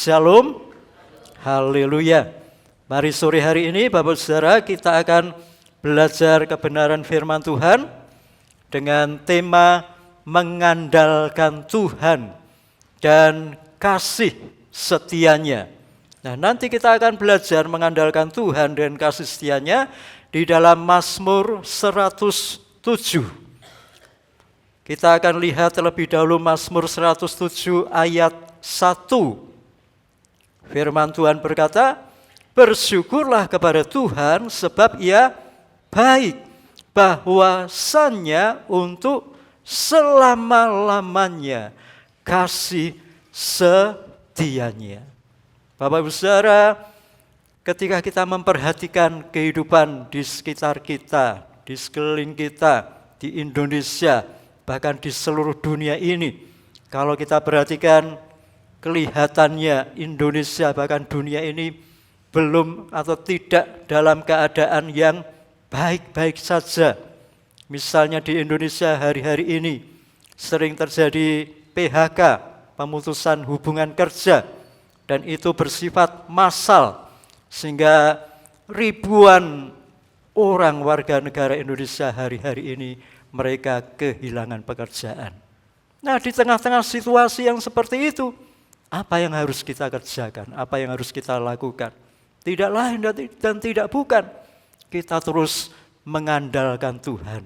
Shalom. Haleluya. Mari sore hari ini Bapak Saudara kita akan belajar kebenaran firman Tuhan dengan tema mengandalkan Tuhan dan kasih setianya. Nah, nanti kita akan belajar mengandalkan Tuhan dan kasih setianya di dalam Mazmur 107. Kita akan lihat terlebih dahulu Mazmur 107 ayat 1. Firman Tuhan berkata, bersyukurlah kepada Tuhan sebab Ia baik, bahwasannya untuk selama-lamanya kasih setianya. Bapak Ibu Saudara, ketika kita memperhatikan kehidupan di sekitar kita, di sekeliling kita, di Indonesia, bahkan di seluruh dunia ini, kalau kita perhatikan kelihatannya Indonesia bahkan dunia ini belum atau tidak dalam keadaan yang baik-baik saja. Misalnya di Indonesia hari-hari ini sering terjadi PHK, pemutusan hubungan kerja, dan itu bersifat massal sehingga ribuan orang warga negara Indonesia hari-hari ini mereka kehilangan pekerjaan. Nah, di tengah-tengah situasi yang seperti itu, apa yang harus kita kerjakan? Apa yang harus kita lakukan? Tidak lain dan tidak bukan. Kita terus mengandalkan Tuhan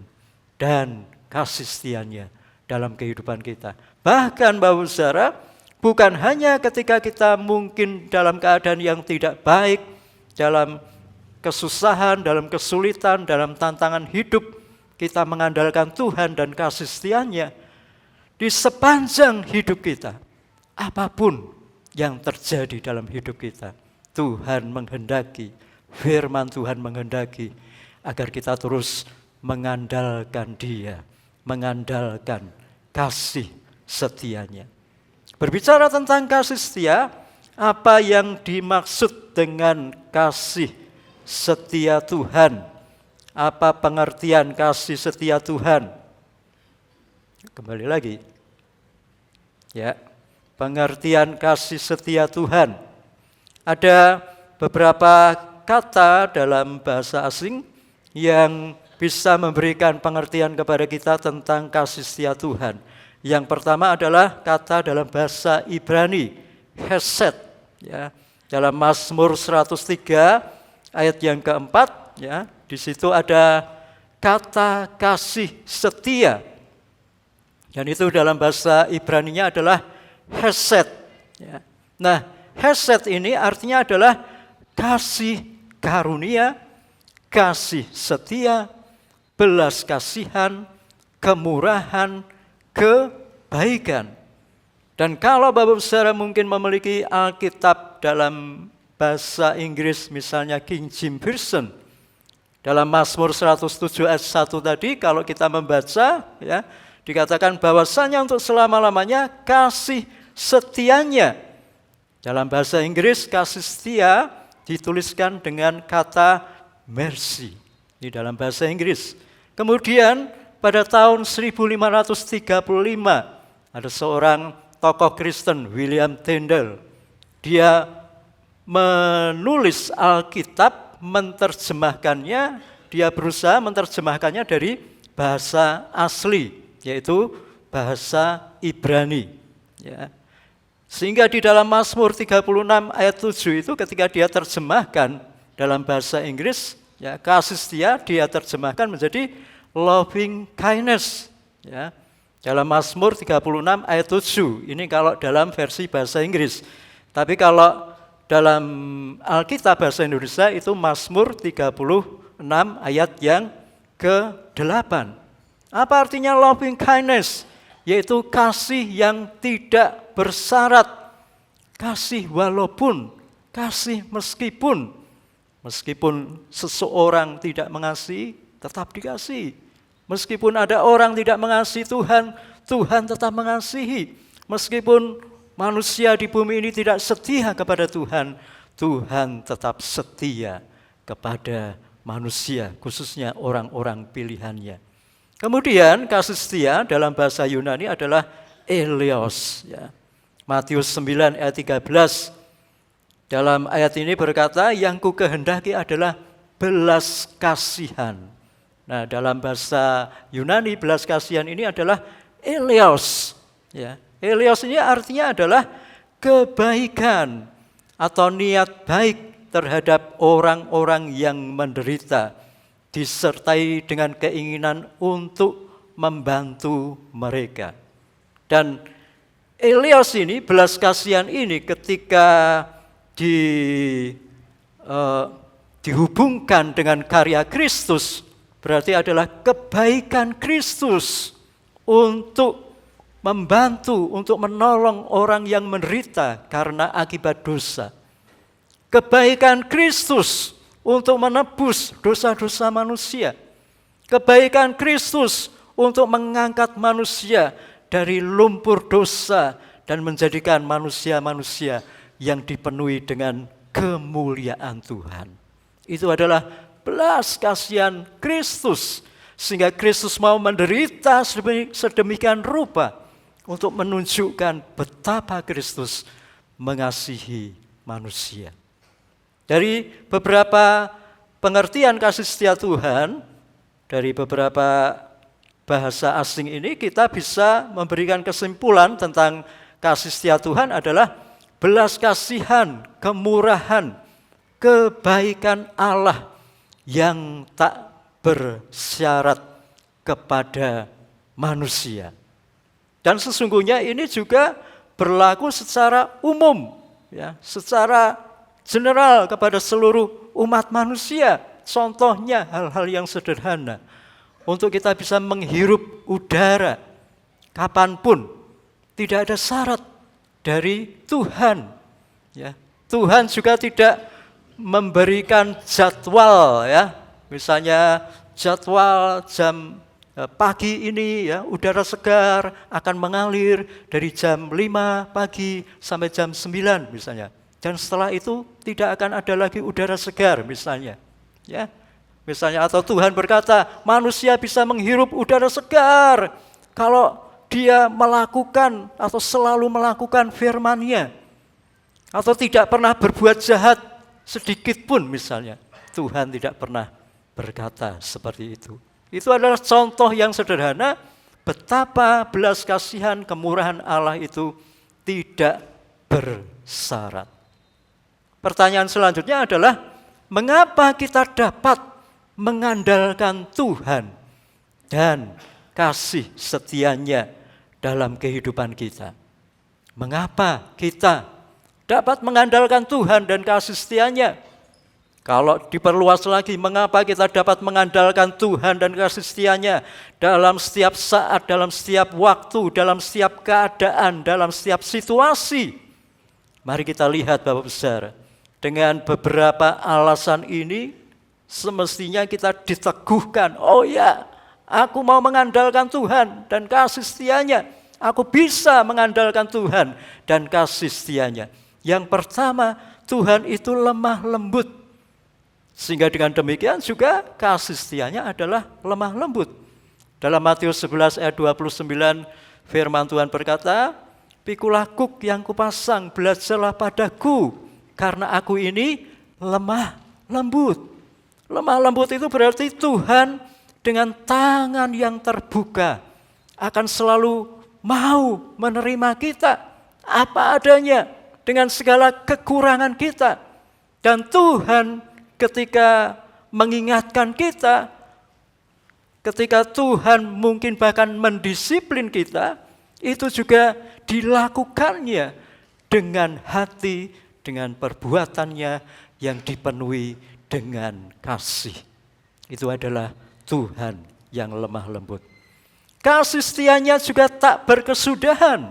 dan kasih setianya dalam kehidupan kita. Bahkan Bapak Saudara, bukan hanya ketika kita mungkin dalam keadaan yang tidak baik, dalam kesusahan, dalam kesulitan, dalam tantangan hidup, kita mengandalkan Tuhan dan kasih setianya. Di sepanjang hidup kita, apapun yang terjadi dalam hidup kita, Tuhan menghendaki, firman Tuhan menghendaki agar kita terus mengandalkan Dia, mengandalkan kasih setianya. Berbicara tentang kasih setia, apa yang dimaksud dengan kasih setia Tuhan? Apa pengertian kasih setia Tuhan? Kembali lagi. Ya. Pengertian kasih setia Tuhan. Ada beberapa kata dalam bahasa asing yang bisa memberikan pengertian kepada kita tentang kasih setia Tuhan. Yang pertama adalah kata dalam bahasa Ibrani, hesed. Ya. Dalam Mazmur 103 ayat yang keempat, ya, di situ ada kata kasih setia. Dan itu dalam bahasa Ibraninya adalah hesed. Ya. Nah, hesed ini artinya adalah kasih karunia, kasih setia, belas kasihan, kemurahan, kebaikan. Dan kalau Bapak Saudara mungkin memiliki Alkitab dalam bahasa Inggris, misalnya King James Version, dalam Mazmur 107 ayat 1 tadi, kalau kita membaca, ya, dikatakan bahwasanya untuk selama-lamanya kasih setianya. Dalam bahasa Inggris kasih setia dituliskan dengan kata mercy. Ini dalam bahasa Inggris. Kemudian pada tahun 1535 ada seorang tokoh Kristen, William Tyndale. Dia menulis Alkitab, menerjemahkannya, dia berusaha menerjemahkannya dari bahasa asli, yaitu bahasa Ibrani. Ya. Sehingga di dalam Mazmur 36 ayat 7 itu ketika dia terjemahkan dalam bahasa Inggris, ya, kasih setia dia terjemahkan menjadi loving kindness. Ya. Dalam Mazmur 36 ayat 7, ini kalau dalam versi bahasa Inggris. Tapi kalau dalam Alkitab bahasa Indonesia itu Mazmur 36 ayat yang ke-8. Apa artinya loving kindness? Yaitu kasih yang tidak bersyarat, kasih walaupun, kasih meskipun seseorang tidak mengasihi, tetap dikasihi. Meskipun ada orang tidak mengasihi Tuhan, Tuhan tetap mengasihi. Meskipun manusia di bumi ini tidak setia kepada Tuhan, Tuhan tetap setia kepada manusia, khususnya orang-orang pilihannya. Kemudian kasih setia dalam bahasa Yunani adalah eleos. Ya. Matius 9 ayat 13, Dalam ayat ini berkata, yang ku kehendaki adalah belas kasihan. Nah, dalam bahasa Yunani belas kasihan ini adalah eleos. Ya, eleos ini artinya adalah kebaikan atau niat baik terhadap orang-orang yang menderita, disertai dengan keinginan untuk membantu mereka. Dan eleos ini, belas kasihan ini ketika dihubungkan dengan karya Kristus, berarti adalah kebaikan Kristus untuk membantu, untuk menolong orang yang menderita karena akibat dosa. Kebaikan Kristus untuk menebus dosa-dosa manusia. Kebaikan Kristus untuk mengangkat manusia dari lumpur dosa dan menjadikan manusia-manusia yang dipenuhi dengan kemuliaan Tuhan. Itu adalah belas kasihan Kristus, sehingga Kristus mau menderita sedemikian rupa untuk menunjukkan betapa Kristus mengasihi manusia. Dari beberapa pengertian kasih setia Tuhan, dari beberapa bahasa asing ini kita bisa memberikan kesimpulan tentang kasih setia Tuhan adalah belas kasihan, kemurahan, kebaikan Allah yang tak bersyarat kepada manusia. Dan sesungguhnya ini juga berlaku secara umum, ya, secara general kepada seluruh umat manusia. Contohnya hal-hal yang sederhana. Untuk kita bisa menghirup udara kapanpun, tidak ada syarat dari Tuhan. Ya, Tuhan juga tidak memberikan jadwal, ya. Misalnya jadwal jam pagi ini, ya, udara segar akan mengalir dari jam 5 pagi sampai jam 9 misalnya. Dan setelah itu tidak akan ada lagi udara segar misalnya. Ya. Misalnya, atau Tuhan berkata manusia bisa menghirup udara segar kalau dia melakukan atau selalu melakukan firman-Nya, atau tidak pernah berbuat jahat sedikit pun misalnya. Tuhan tidak pernah berkata seperti itu. Itu adalah contoh yang sederhana betapa belas kasihan kemurahan Allah itu tidak bersyarat. Pertanyaan selanjutnya adalah, mengapa kita dapat mengandalkan Tuhan dan kasih setianya dalam kehidupan kita? Mengapa kita dapat mengandalkan Tuhan dan kasih setianya? Kalau diperluas lagi, mengapa kita dapat mengandalkan Tuhan dan kasih setianya dalam setiap saat, dalam setiap waktu, dalam setiap keadaan, dalam setiap situasi? Mari kita lihat Bapak Saudara. Dengan beberapa alasan ini, semestinya kita diteguhkan. Oh ya, aku mau mengandalkan Tuhan dan kasih setianya. Aku bisa mengandalkan Tuhan dan kasih setianya. Yang pertama, Tuhan itu lemah lembut. Sehingga dengan demikian juga kasih setianya adalah lemah lembut. Dalam Matius 11 ayat 29, firman Tuhan berkata, "Pikulah kuk yang kupasang, belajarlah padaku, karena aku ini lemah lembut." Lemah lembut itu berarti Tuhan dengan tangan yang terbuka akan selalu mau menerima kita apa adanya dengan segala kekurangan kita. Dan Tuhan ketika mengingatkan kita, ketika Tuhan mungkin bahkan mendisiplin kita, itu juga dilakukannya dengan hati, dengan perbuatannya yang dipenuhi dengan kasih. Itu adalah Tuhan yang lemah lembut. Kasih setianya juga tak berkesudahan.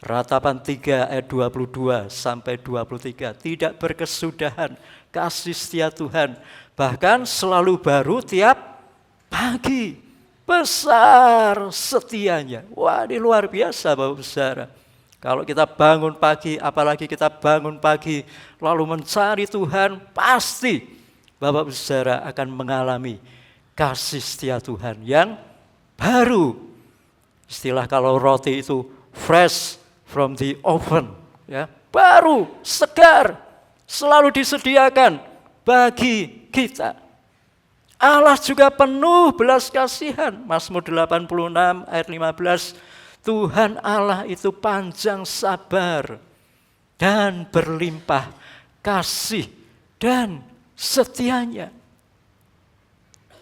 Ratapan 3 ayat 22 sampai 23, tidak berkesudahan kasih setia Tuhan. Bahkan selalu baru tiap pagi. Besar setianya. Wah, ini luar biasa Bapak Saudara. Kalau kita bangun pagi, apalagi kita bangun pagi lalu mencari Tuhan, pasti Bapak Saudara akan mengalami kasih setia Tuhan yang baru. Istilah kalau roti itu fresh from the oven, ya, baru, segar, selalu disediakan bagi kita. Allah juga penuh belas kasihan. Mazmur 86 ayat 15, Tuhan Allah itu panjang sabar dan berlimpah kasih dan setianya.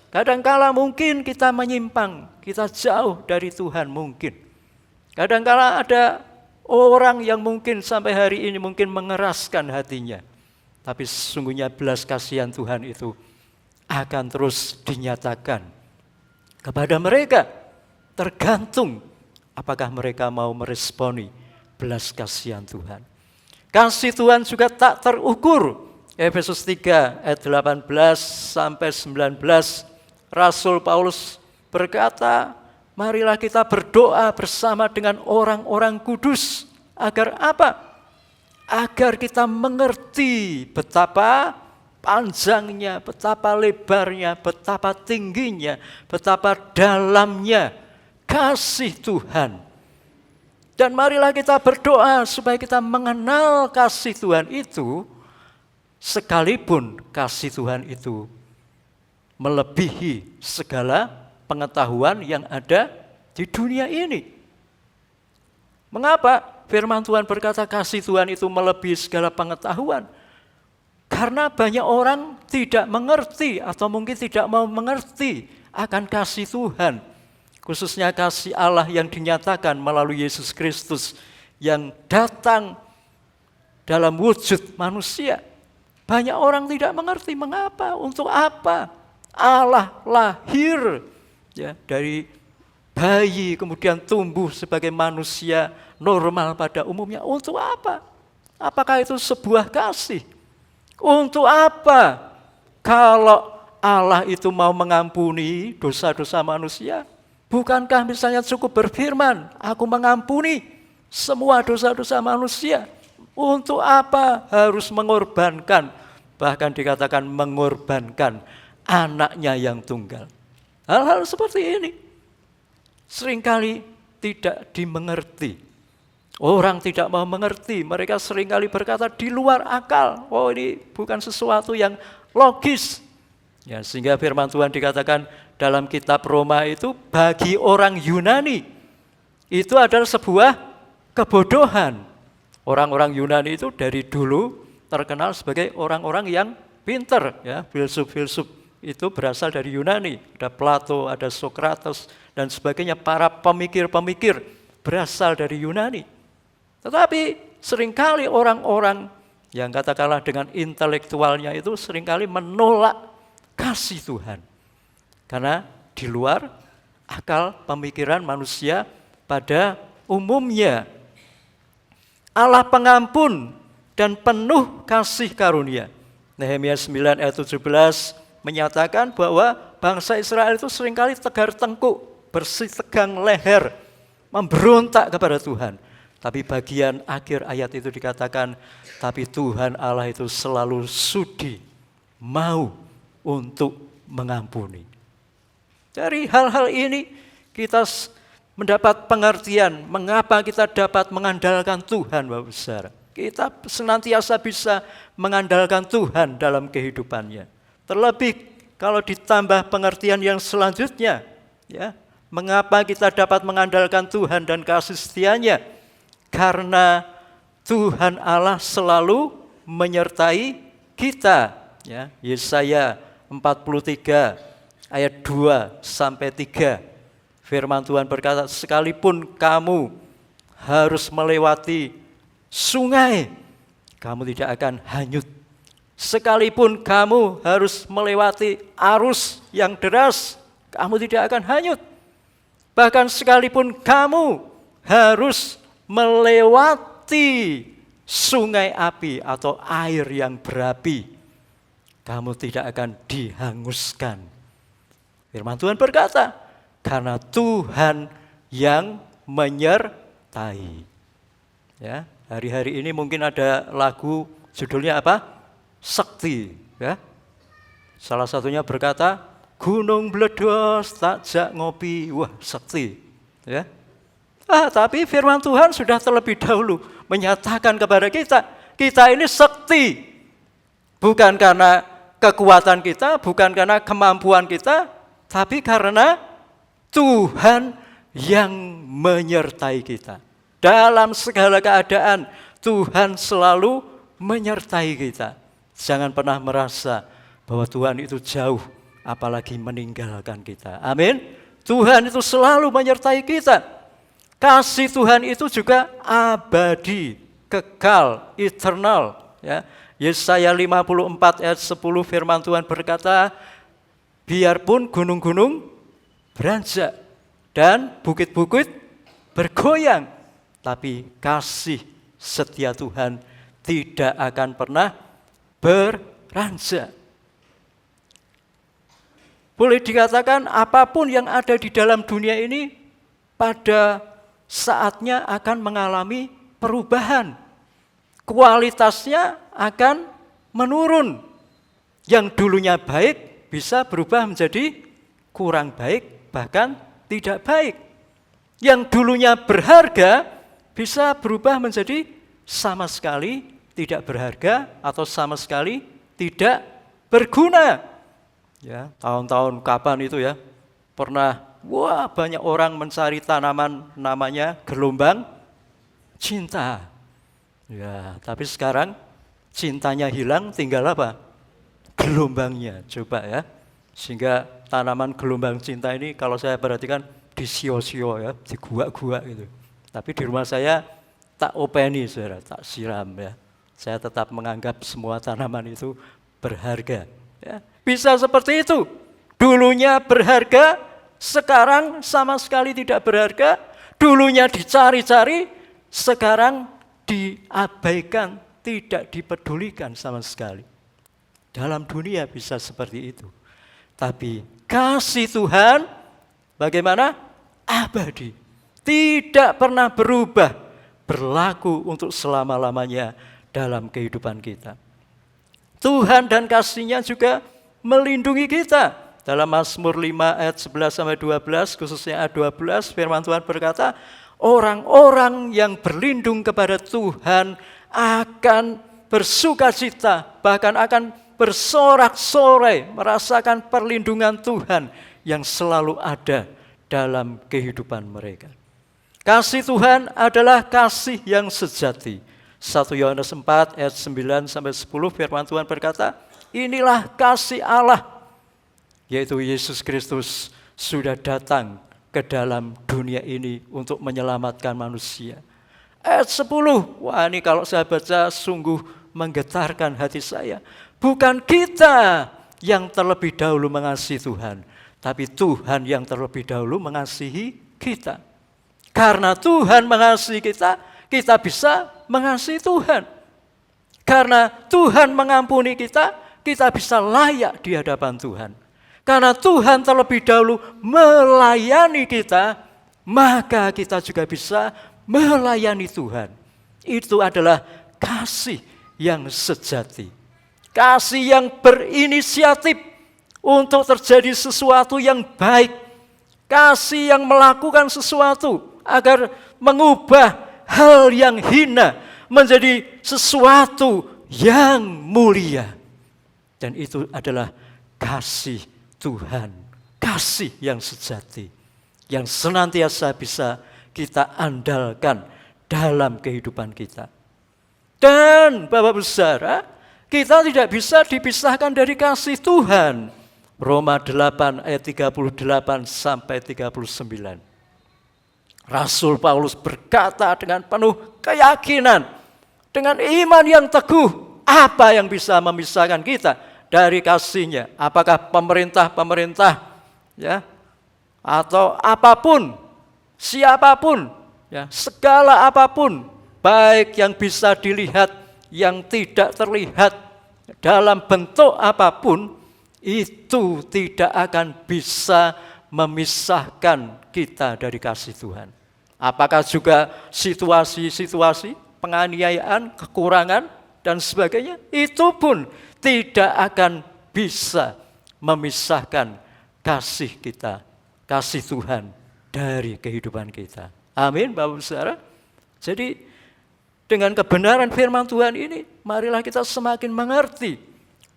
Kadangkala mungkin kita menyimpang, kita jauh dari Tuhan mungkin. Kadangkala ada orang yang mungkin sampai hari ini mungkin mengeraskan hatinya. Tapi sesungguhnya belas kasihan Tuhan itu akan terus dinyatakan kepada mereka. Tergantung apakah mereka mau meresponi belas kasihan Tuhan. Kasih Tuhan juga tak terukur. Efesus 3 ayat 18 sampai 19, Rasul Paulus berkata, marilah kita berdoa bersama dengan orang-orang kudus. Agar apa? Agar kita mengerti betapa panjangnya, betapa lebarnya, betapa tingginya, betapa dalamnya kasih Tuhan. Dan marilah kita berdoa supaya kita mengenal kasih Tuhan itu, sekalipun kasih Tuhan itu melebihi segala pengetahuan yang ada di dunia ini. Mengapa firman Tuhan berkata kasih Tuhan itu melebihi segala pengetahuan? Karena banyak orang tidak mengerti atau mungkin tidak mau mengerti akan kasih Tuhan. Khususnya kasih Allah yang dinyatakan melalui Yesus Kristus yang datang dalam wujud manusia. Banyak orang tidak mengerti mengapa, untuk apa Allah lahir ya, dari bayi kemudian tumbuh sebagai manusia normal pada umumnya. Untuk apa? Apakah itu sebuah kasih? Untuk apa? Kalau Allah itu mau mengampuni dosa-dosa manusia, bukankah misalnya cukup berfirman, aku mengampuni semua dosa-dosa manusia? Untuk apa harus mengorbankan, bahkan dikatakan mengorbankan anaknya yang tunggal? Hal-hal seperti ini seringkali tidak dimengerti. Orang tidak mau mengerti, mereka seringkali berkata di luar akal. Oh, ini bukan sesuatu yang logis. Ya, sehingga firman Tuhan dikatakan dalam kitab Roma itu, bagi orang Yunani itu adalah sebuah kebodohan. Orang-orang Yunani itu dari dulu terkenal sebagai orang-orang yang pinter, ya, filsuf-filsuf itu berasal dari Yunani. Ada Plato, ada Sokrates dan sebagainya, para pemikir-pemikir berasal dari Yunani. Tetapi seringkali orang-orang yang katakanlah dengan intelektualnya itu seringkali menolak kasih Tuhan. Karena di luar akal pemikiran manusia pada umumnya. Allah pengampun dan penuh kasih karunia. Nehemia 9 ayat 17 menyatakan bahwa bangsa Israel itu seringkali tegar tengkuk, bersitegang leher, memberontak kepada Tuhan. Tapi bagian akhir ayat itu dikatakan, tapi Tuhan Allah itu selalu sudi, mau untuk mengampuni. Dari hal-hal ini kita mendapat pengertian mengapa kita dapat mengandalkan Tuhan, Bapak Saudara. Kita senantiasa bisa mengandalkan Tuhan dalam kehidupannya. Terlebih kalau ditambah pengertian yang selanjutnya, ya, mengapa kita dapat mengandalkan Tuhan dan kasih setianya? Karena Tuhan Allah selalu menyertai kita. Ya, Yesaya 43 ayat 2 sampai 3. Firman Tuhan berkata, sekalipun kamu harus melewati sungai, kamu tidak akan hanyut. Sekalipun kamu harus melewati arus yang deras, kamu tidak akan hanyut. Bahkan sekalipun kamu harus melewati sungai api atau air yang berapi, kamu tidak akan dihanguskan. Firman Tuhan berkata, karena Tuhan yang menyertai. Ya, hari-hari ini mungkin ada lagu judulnya apa? Sekti. Ya. Salah satunya berkata, gunung meledos takjak ngopi, wah sekti. Ya. Tapi firman Tuhan sudah terlebih dahulu menyatakan kepada kita, kita ini sekti. Bukan karena kekuatan kita, bukan karena kemampuan kita, tapi karena Tuhan yang menyertai kita. Dalam segala keadaan, Tuhan selalu menyertai kita. Jangan pernah merasa bahwa Tuhan itu jauh, apalagi meninggalkan kita. Amin. Tuhan itu selalu menyertai kita. Kasih Tuhan itu juga abadi, kekal, eternal. Ya. Yesaya 54 ayat 10 firman Tuhan berkata, biarpun gunung-gunung beranjak dan bukit-bukit bergoyang, tapi kasih setia Tuhan tidak akan pernah beranjak. Boleh dikatakan apapun yang ada di dalam dunia ini pada saatnya akan mengalami perubahan. Kualitasnya akan menurun. Yang dulunya baik bisa berubah menjadi kurang baik, bahkan tidak baik. Yang dulunya berharga bisa berubah menjadi sama sekali tidak berharga atau sama sekali tidak berguna. Ya, tahun-tahun kapan itu ya? Pernah banyak orang mencari tanaman namanya gelombang cinta. Ya, tapi sekarang cintanya hilang, tinggal apa? Gelombangnya, coba ya. Sehingga tanaman gelombang cinta ini kalau saya perhatikan di sio-sio ya, di gua-gua gitu. Tapi di rumah saya tak openi, saudara, tak siram ya. Saya tetap menganggap semua tanaman itu berharga. Ya, bisa seperti itu. Dulunya berharga, sekarang sama sekali tidak berharga. Dulunya dicari-cari, sekarang diabaikan, tidak dipedulikan sama sekali. Dalam dunia bisa seperti itu. Tapi kasih Tuhan bagaimana? Abadi. Tidak pernah berubah, berlaku untuk selama-lamanya dalam kehidupan kita. Tuhan dan kasih-Nya juga melindungi kita. Dalam Mazmur 5 ayat 11-12, khususnya ayat 12, firman Tuhan berkata, orang-orang yang berlindung kepada Tuhan akan bersukacita, bahkan akan bersorak-sorai, merasakan perlindungan Tuhan yang selalu ada dalam kehidupan mereka. Kasih Tuhan adalah kasih yang sejati. 1 Yohanes 4 ayat 9-10 firman Tuhan berkata, inilah kasih Allah, yaitu Yesus Kristus sudah datang ke dalam dunia ini untuk menyelamatkan manusia. Ayat 10, wah ini kalau saya baca sungguh menggetarkan hati saya. Bukan kita yang terlebih dahulu mengasihi Tuhan, tapi Tuhan yang terlebih dahulu mengasihi kita. Karena Tuhan mengasihi kita, kita bisa mengasihi Tuhan. Karena Tuhan mengampuni kita, kita bisa layak di hadapan Tuhan. Karena Tuhan terlebih dahulu melayani kita, maka kita juga bisa melayani Tuhan. Itu adalah kasih yang sejati. Kasih yang berinisiatif untuk terjadi sesuatu yang baik. Kasih yang melakukan sesuatu agar mengubah hal yang hina menjadi sesuatu yang mulia. Dan itu adalah kasih Tuhan, kasih yang sejati, yang senantiasa bisa kita andalkan dalam kehidupan kita. Dan Bapak-Ibu Saudara, kita tidak bisa dipisahkan dari kasih Tuhan. Roma 8 ayat 38 sampai 39. Rasul Paulus berkata dengan penuh keyakinan, dengan iman yang teguh, apa yang bisa memisahkan kita dari kasih-Nya? Apakah pemerintah-pemerintah ya, atau apapun, siapapun, ya, segala apapun, baik yang bisa dilihat, yang tidak terlihat, dalam bentuk apapun, itu tidak akan bisa memisahkan kita dari kasih Tuhan. Apakah juga situasi-situasi penganiayaan, kekurangan, dan sebagainya, itu pun tidak akan bisa memisahkan kasih kita, kasih Tuhan dari kehidupan kita. Amin, Bapak-Ibu Saudara. Jadi dengan kebenaran firman Tuhan ini, marilah kita semakin mengerti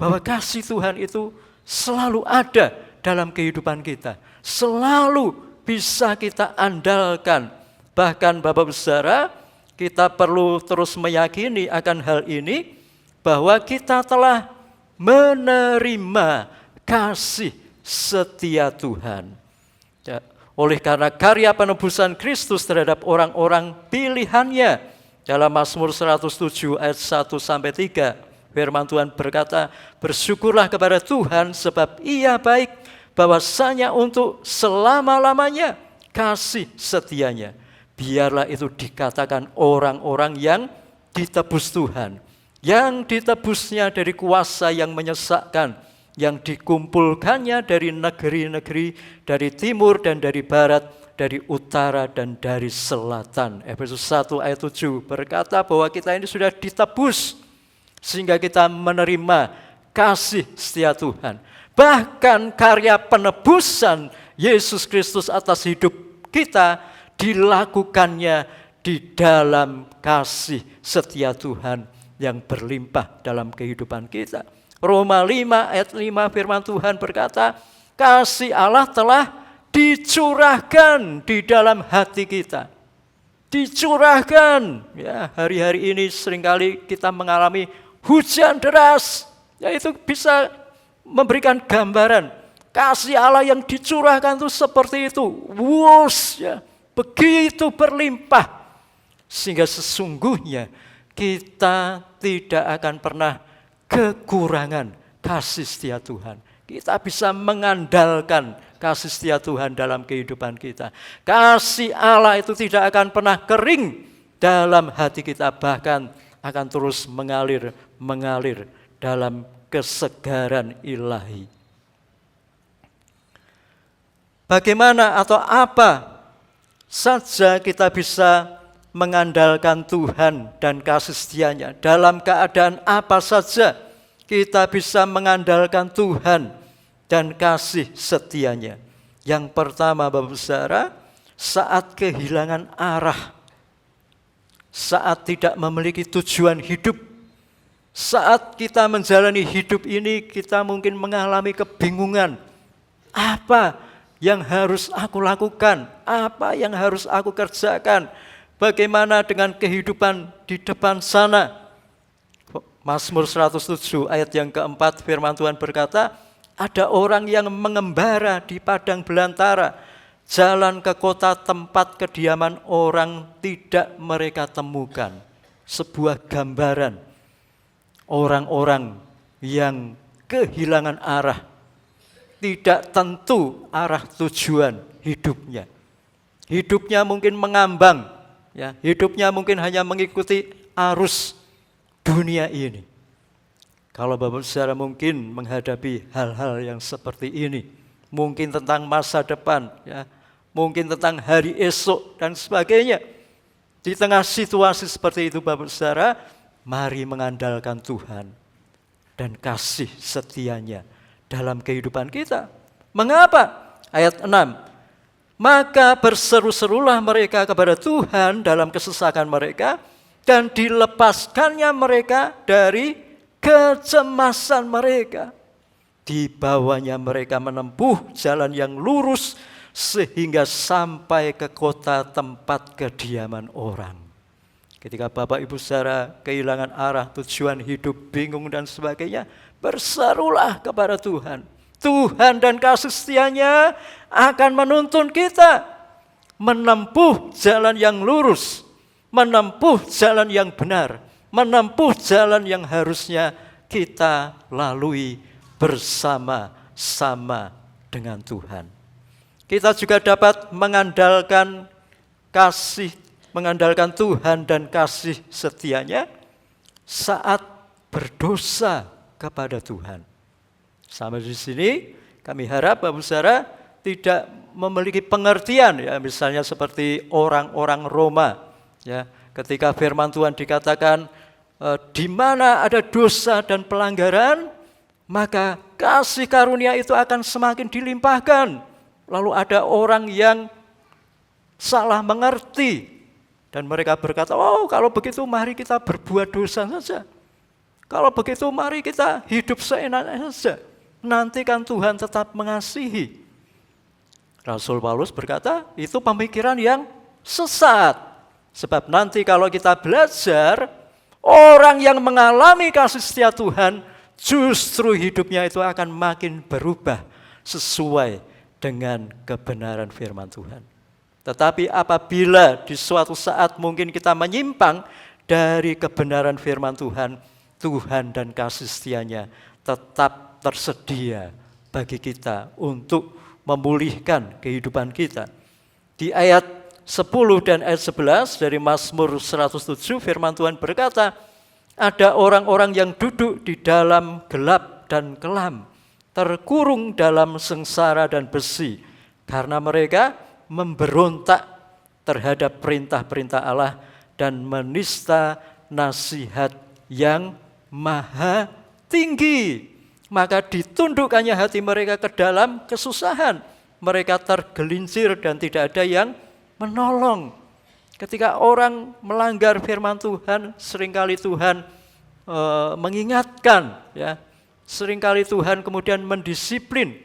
bahwa kasih Tuhan itu selalu ada dalam kehidupan kita. Selalu bisa kita andalkan. Bahkan Bapak Saudara, kita perlu terus meyakini akan hal ini, bahwa kita telah menerima kasih setia Tuhan. Ya, oleh karena karya penebusan Kristus terhadap orang-orang pilihannya. Dalam Mazmur 107 ayat 1-3, firman Tuhan berkata, bersyukurlah kepada Tuhan sebab Ia baik, bahwasanya untuk selama-lamanya kasih setianya. Biarlah itu dikatakan orang-orang yang ditebus Tuhan, yang ditebusnya dari kuasa yang menyesakkan, yang dikumpulkannya dari negeri-negeri, dari timur dan dari barat, dari utara dan dari selatan. Efesus 1 ayat 7 berkata bahwa kita ini sudah ditebus, sehingga kita menerima kasih setia Tuhan. Bahkan karya penebusan Yesus Kristus atas hidup kita dilakukannya di dalam kasih setia Tuhan yang berlimpah dalam kehidupan kita. Roma 5 ayat 5 firman Tuhan berkata, kasih Allah telah dicurahkan di dalam hati kita. Dicurahkan. Ya, hari-hari ini seringkali kita mengalami hujan deras. Ya, itu bisa memberikan gambaran. Kasih Allah yang dicurahkan itu seperti itu. Wus, ya, begitu berlimpah. Sehingga sesungguhnya kita tidak akan pernah kekurangan kasih setia Tuhan. Kita bisa mengandalkan kasih setia Tuhan dalam kehidupan kita. Kasih Allah itu tidak akan pernah kering dalam hati kita, bahkan akan terus mengalir dalam kesegaran ilahi. Bagaimana atau apa saja kita bisa mengandalkan Tuhan dan kasih setianya? Dalam keadaan apa saja kita bisa mengandalkan Tuhan dan kasih setianya? Yang pertama, Bapak Saudara, saat kehilangan arah, saat tidak memiliki tujuan hidup, saat kita menjalani hidup ini, kita mungkin mengalami kebingungan. Apa yang harus aku lakukan? Apa yang harus aku kerjakan? Bagaimana dengan kehidupan di depan sana? Mazmur 107 ayat yang keempat firman Tuhan berkata, ada orang yang mengembara di padang belantara, jalan ke kota tempat kediaman orang tidak mereka temukan. Sebuah gambaran orang-orang yang kehilangan arah, tidak tentu arah tujuan hidupnya. Hidupnya mungkin mengambang, ya, hidupnya mungkin hanya mengikuti arus dunia ini. Kalau Bapak Saudara mungkin menghadapi hal-hal yang seperti ini, mungkin tentang masa depan, ya, mungkin tentang hari esok dan sebagainya. Di tengah situasi seperti itu, Bapak Saudara, mari mengandalkan Tuhan dan kasih setianya dalam kehidupan kita. Mengapa? Ayat 6. Maka berseru-serulah mereka kepada Tuhan dalam kesesakan mereka, dan dilepaskannya mereka dari kecemasan mereka. Dibawanya mereka menempuh jalan yang lurus sehingga sampai ke kota tempat kediaman orang. Ketika Bapak Ibu Saudara kehilangan arah, tujuan hidup, bingung dan sebagainya, berserulah kepada Tuhan. Tuhan dan kasih setianya akan menuntun kita menempuh jalan yang lurus, menempuh jalan yang benar, menempuh jalan yang harusnya kita lalui bersama-sama dengan Tuhan. Kita juga dapat mengandalkan Tuhan dan kasih setianya saat berdosa kepada Tuhan. Sampai di sini kami harap Bapak Saudara tidak memiliki pengertian, ya, misalnya seperti orang-orang Roma, ya, ketika firman Tuhan dikatakan di mana ada dosa dan pelanggaran, maka kasih karunia itu akan semakin dilimpahkan. Lalu ada orang yang salah mengerti dan mereka berkata, oh kalau begitu mari kita berbuat dosa saja. Kalau begitu mari kita hidup seenaknya saja. Nanti kan Tuhan tetap mengasihi. Rasul Paulus berkata, itu pemikiran yang sesat. Sebab nanti kalau kita belajar, orang yang mengalami kasih setia Tuhan, justru hidupnya itu akan makin berubah sesuai dengan kebenaran firman Tuhan. Tetapi apabila di suatu saat mungkin kita menyimpang dari kebenaran firman Tuhan, Tuhan dan kasih setianya tetap tersedia bagi kita untuk memulihkan kehidupan kita. Di ayat 10 dan ayat 11 dari Mazmur 107 firman Tuhan berkata, ada orang-orang yang duduk di dalam gelap dan kelam, terkurung dalam sengsara dan besi, karena mereka memberontak terhadap perintah-perintah Allah dan menista nasihat yang maha tinggi. Maka ditundukkannya hati mereka ke dalam kesusahan. Mereka tergelincir dan tidak ada yang menolong. Ketika orang melanggar firman Tuhan, seringkali Tuhan mengingatkan, ya. Seringkali Tuhan kemudian mendisiplin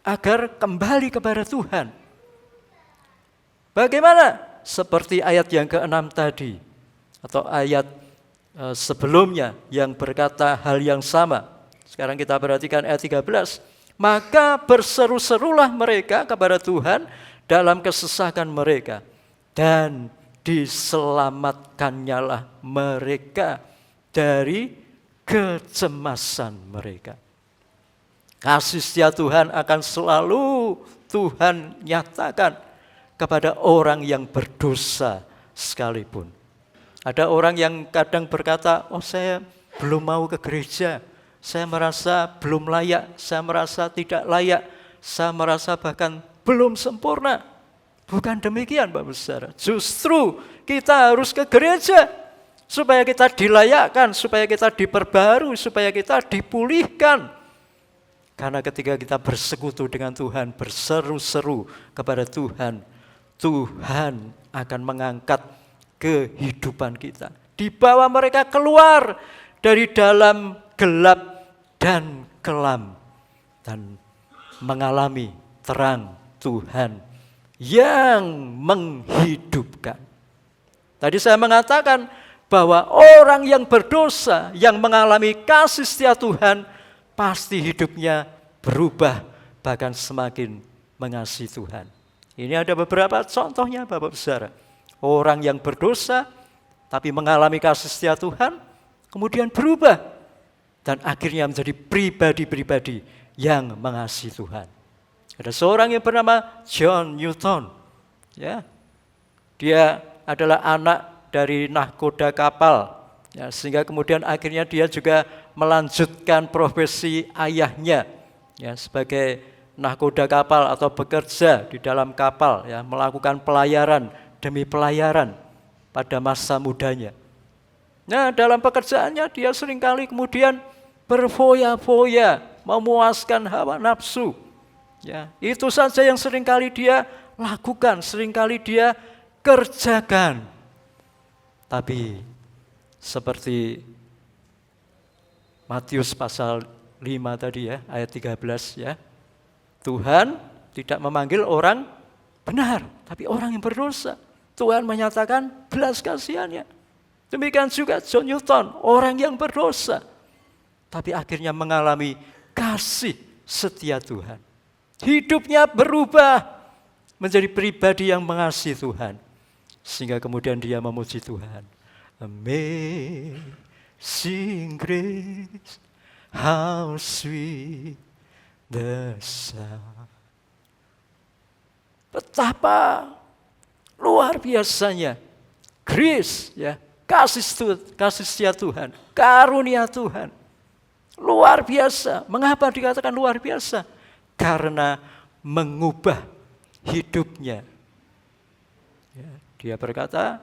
agar kembali kepada Tuhan. Bagaimana? Seperti ayat yang ke-6 tadi, atau ayat sebelumnya yang berkata hal yang sama. Sekarang kita perhatikan ayat 13. Maka berseru-serulah mereka kepada Tuhan dalam kesesakan mereka, dan diselamatkannya mereka dari kecemasan mereka. Kasih setia Tuhan akan selalu Tuhan nyatakan kepada orang yang berdosa sekalipun. Ada orang yang kadang berkata, oh saya belum mau ke gereja, saya merasa belum layak, saya merasa tidak layak, saya merasa bahkan belum sempurna. Bukan demikian Bapak Saudara. Justru kita harus ke gereja supaya kita dilayakkan, supaya kita diperbarui, supaya kita dipulihkan. Karena ketika kita bersekutu dengan Tuhan, berseru-seru kepada Tuhan, Tuhan akan mengangkat kehidupan kita. Dibawa mereka keluar dari dalam gelap dan kelam dan mengalami terang Tuhan yang menghidupkan. Tadi saya mengatakan bahwa orang yang berdosa yang mengalami kasih setia Tuhan pasti hidupnya berubah, bahkan semakin mengasihi Tuhan. Ini ada beberapa contohnya Bapak Saudara. Orang yang berdosa tapi mengalami kasih setia Tuhan kemudian berubah dan akhirnya menjadi pribadi-pribadi yang mengasihi Tuhan. Ada seorang yang bernama John Newton. Ya, dia adalah anak dari nahkoda kapal. Ya, sehingga kemudian akhirnya dia juga melanjutkan profesi ayahnya, ya, sebagai nahkoda kapal atau bekerja di dalam kapal, ya, melakukan pelayaran demi pelayaran pada masa mudanya. Nah, dalam pekerjaannya dia seringkali kemudian berfoya-foya, memuaskan hawa nafsu. Ya, itu saja yang seringkali dia lakukan, seringkali dia kerjakan. Tapi seperti Matius pasal 5 tadi ya, ayat 13 ya. Tuhan tidak memanggil orang benar, tapi orang yang berdosa. Tuhan menyatakan belas kasihannya. Demikian juga John Newton, orang yang berdosa, tapi akhirnya mengalami kasih setia Tuhan. Hidupnya berubah menjadi pribadi yang mengasihi Tuhan. Sehingga kemudian dia memuji Tuhan. Amazing grace, how sweet the sound. Betapa luar biasanya grace, ya, kasih setia Tuhan, karunia Tuhan. Luar biasa. Mengapa dikatakan luar biasa? Karena mengubah hidupnya. Ya, dia berkata,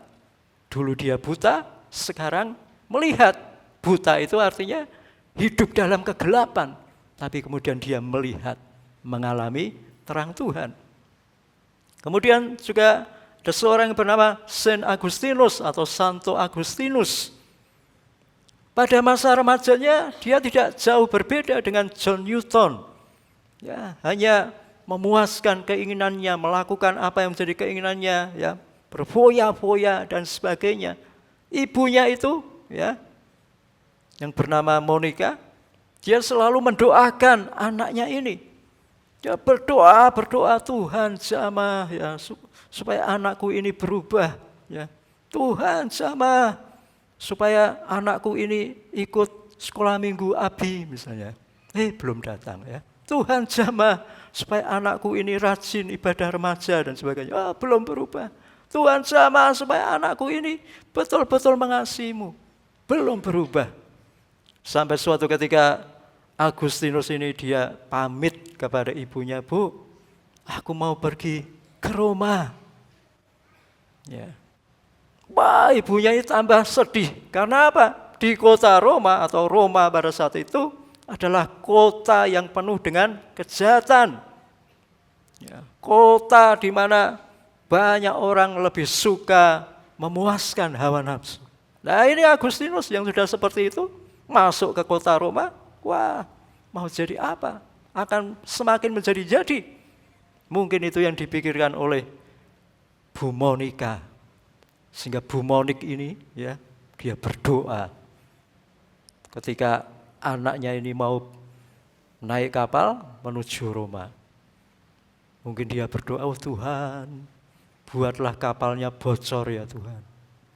dulu dia buta, sekarang melihat. Buta itu artinya hidup dalam kegelapan, tapi kemudian dia melihat, mengalami terang Tuhan. Kemudian juga ada seorang yang bernama Saint Agustinus atau Santo Agustinus. Pada masa remajanya dia tidak jauh berbeda dengan John Newton. Ya, hanya memuaskan keinginannya, melakukan apa yang menjadi keinginannya, ya, berfoya-foya dan sebagainya. Ibunya itu, ya, yang bernama Monica, dia selalu mendoakan anaknya ini. Dia berdoa Tuhan jamah, ya, supaya anakku ini berubah, ya. Tuhan jamah supaya anakku ini ikut sekolah minggu Abi misalnya. Belum datang, ya. Tuhan jamah supaya anakku ini rajin ibadah remaja dan sebagainya. Belum berubah. Tuhan jamah supaya anakku ini betul-betul mengasihimu. Belum berubah. Sampai suatu ketika Agustinus ini dia pamit kepada ibunya, Bu, aku mau pergi ke Roma. Ya. Wah, ibunya ini tambah sedih. Karena apa? Di kota Roma atau Roma pada saat itu adalah kota yang penuh dengan kejahatan. Ya, kota di mana banyak orang lebih suka memuaskan hawa nafsu. Nah, ini Agustinus yang sudah seperti itu masuk ke kota Roma. Wah, mau jadi apa? Akan semakin menjadi-jadi. Mungkin itu yang dipikirkan oleh Bu Monica. Sehingga Bu Monik ini, ya, dia berdoa ketika anaknya ini mau naik kapal menuju Roma. Mungkin dia berdoa, oh Tuhan, buatlah kapalnya bocor ya Tuhan.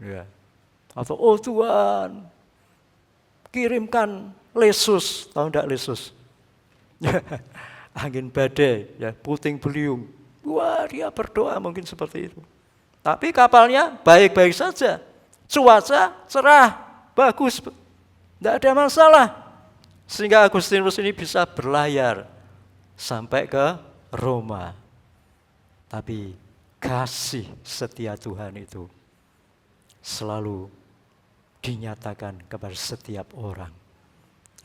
Ya. Atau oh Tuhan, kirimkan lesus, tahu enggak lesus? Angin badai, ya, puting beliung. Wah, dia berdoa mungkin seperti itu. Tapi kapalnya baik-baik saja. Cuaca cerah, bagus. Tidak ada masalah. Sehingga Agustinus ini bisa berlayar sampai ke Roma. Tapi kasih setia Tuhan itu selalu dinyatakan kepada setiap orang.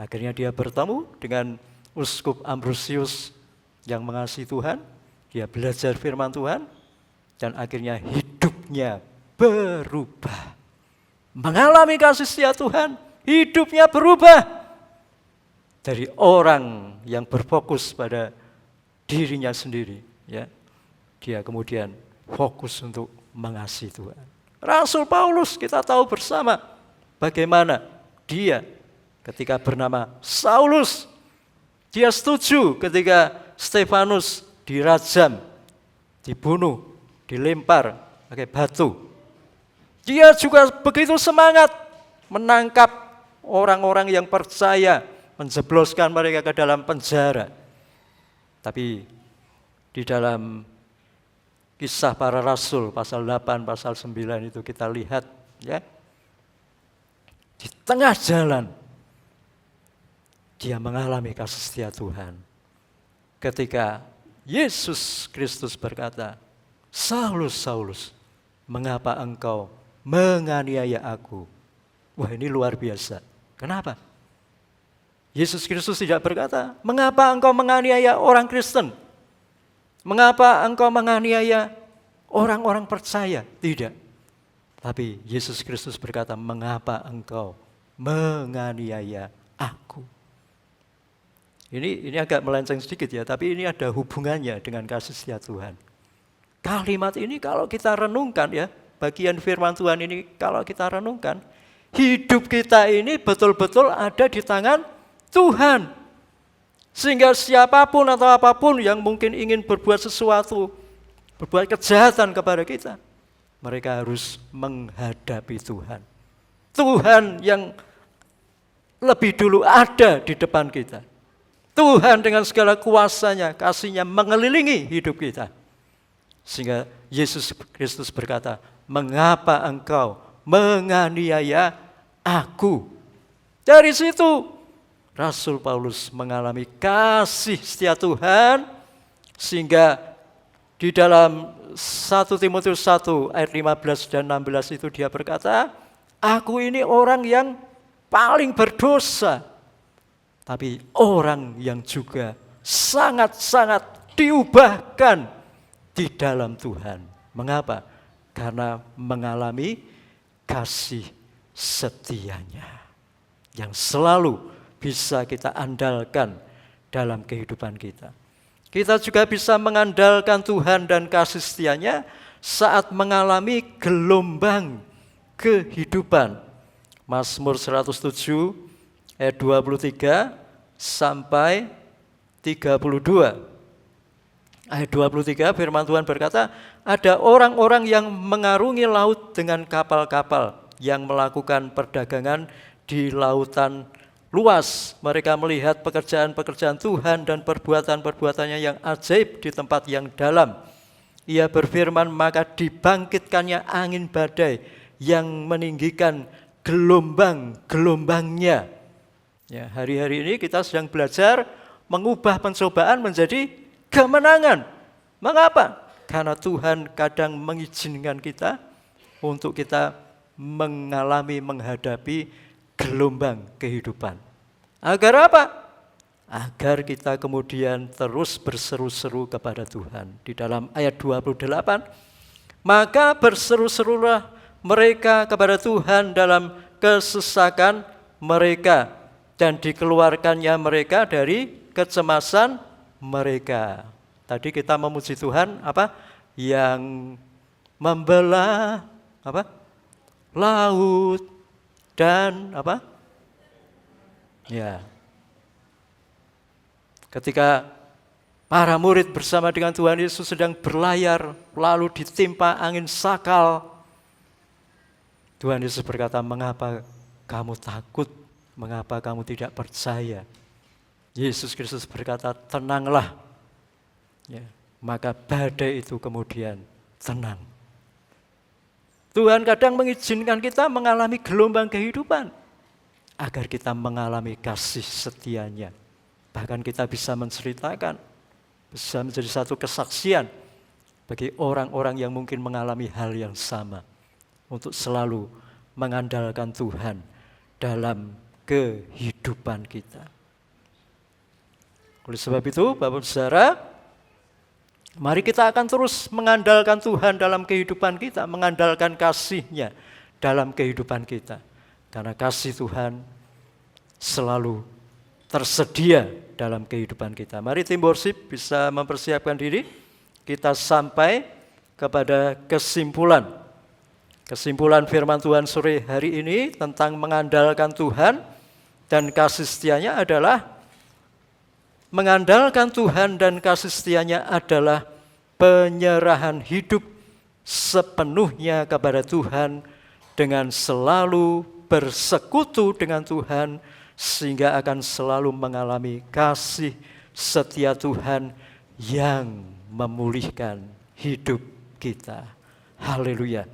Akhirnya dia bertemu dengan Uskup Ambrosius yang mengasihi Tuhan. Dia belajar firman Tuhan. Dan akhirnya hidupnya berubah. Mengalami kasih setia Tuhan, hidupnya berubah. Dari orang yang berfokus pada dirinya sendiri, ya, dia kemudian fokus untuk mengasihi Tuhan. Rasul Paulus kita tahu bersama bagaimana dia ketika bernama Saulus, dia setuju ketika Stefanus dirajam, dibunuh, dilempar pakai batu. Dia juga begitu semangat menangkap orang-orang yang percaya, menjebloskan mereka ke dalam penjara. Tapi di dalam Kisah Para Rasul pasal 8, pasal 9 itu kita lihat, ya, di tengah jalan dia mengalami kasih setia Tuhan. Ketika Yesus Kristus berkata, Saulus, Saulus, mengapa engkau menganiaya aku? Wah, ini luar biasa. Kenapa? Yesus Kristus tidak berkata, mengapa engkau menganiaya orang Kristen? Mengapa engkau menganiaya orang-orang percaya? Tidak. Tapi Yesus Kristus berkata, mengapa engkau menganiaya aku? Ini agak melenceng sedikit ya, tapi ini ada hubungannya dengan kasih setia Tuhan. Kalimat ini kalau kita renungkan, ya, bagian firman Tuhan ini kalau kita renungkan, hidup kita ini betul-betul ada di tangan Tuhan. Sehingga siapapun atau apapun yang mungkin ingin berbuat sesuatu, berbuat kejahatan kepada kita, mereka harus menghadapi Tuhan. Tuhan yang lebih dulu ada di depan kita. Tuhan dengan segala kuasanya, kasih-Nya mengelilingi hidup kita. Sehingga Yesus Kristus berkata, mengapa engkau menganiaya aku? Dari situ Rasul Paulus mengalami kasih setia Tuhan, sehingga di dalam 1 Timotius 1 ayat 15 dan 16 itu dia berkata, aku ini orang yang paling berdosa, tapi orang yang juga sangat-sangat diubahkan di dalam Tuhan. Mengapa? Karena mengalami kasih setianya. yang selalu bisa kita andalkan dalam kehidupan kita. Kita juga bisa mengandalkan Tuhan dan kasih setia-Nya saat mengalami gelombang kehidupan. Mazmur 107 ayat 23 sampai 32. Ayat 23 firman Tuhan berkata, ada orang-orang yang mengarungi laut dengan kapal-kapal yang melakukan perdagangan di lautan luas. Mereka melihat pekerjaan-pekerjaan Tuhan dan perbuatan-perbuatannya yang ajaib di tempat yang dalam. Ia berfirman, maka dibangkitkannya angin badai yang meninggikan gelombang-gelombangnya. Ya, hari-hari ini kita sedang belajar mengubah pencobaan menjadi kemenangan. Mengapa? Karena Tuhan kadang mengizinkan kita untuk kita menghadapi gelombang kehidupan. Agar apa? Agar kita kemudian terus berseru-seru kepada Tuhan. Di dalam ayat 28, maka berseru-serulah mereka kepada Tuhan dalam kesesakan mereka, dan dikeluarkannya mereka dari kecemasan mereka. Tadi kita memuji Tuhan apa? Yang membelah apa? Laut dan apa? Ya. Ketika para murid bersama dengan Tuhan Yesus sedang berlayar lalu ditimpa angin sakal, Tuhan Yesus berkata, mengapa kamu takut? Mengapa kamu tidak percaya? Yesus Kristus berkata, tenanglah. Ya, maka badai itu kemudian tenang. Tuhan kadang mengizinkan kita mengalami gelombang kehidupan agar kita mengalami kasih setia-Nya. Bahkan kita bisa menceritakan, bisa menjadi satu kesaksian bagi orang-orang yang mungkin mengalami hal yang sama, untuk selalu mengandalkan Tuhan dalam kehidupan kita. Oleh sebab itu, Bapak Saudara, mari kita akan terus mengandalkan Tuhan dalam kehidupan kita, mengandalkan kasih-Nya dalam kehidupan kita. Karena kasih Tuhan selalu tersedia dalam kehidupan kita. Mari tim worship bisa mempersiapkan diri, kita sampai kepada kesimpulan. Kesimpulan firman Tuhan sore hari ini tentang mengandalkan Tuhan dan kasih setia-Nya adalah mengandalkan Tuhan dan kasih setia-Nya adalah penyerahan hidup sepenuhnya kepada Tuhan dengan selalu bersekutu dengan Tuhan sehingga akan selalu mengalami kasih setia Tuhan yang memulihkan hidup kita. Haleluya.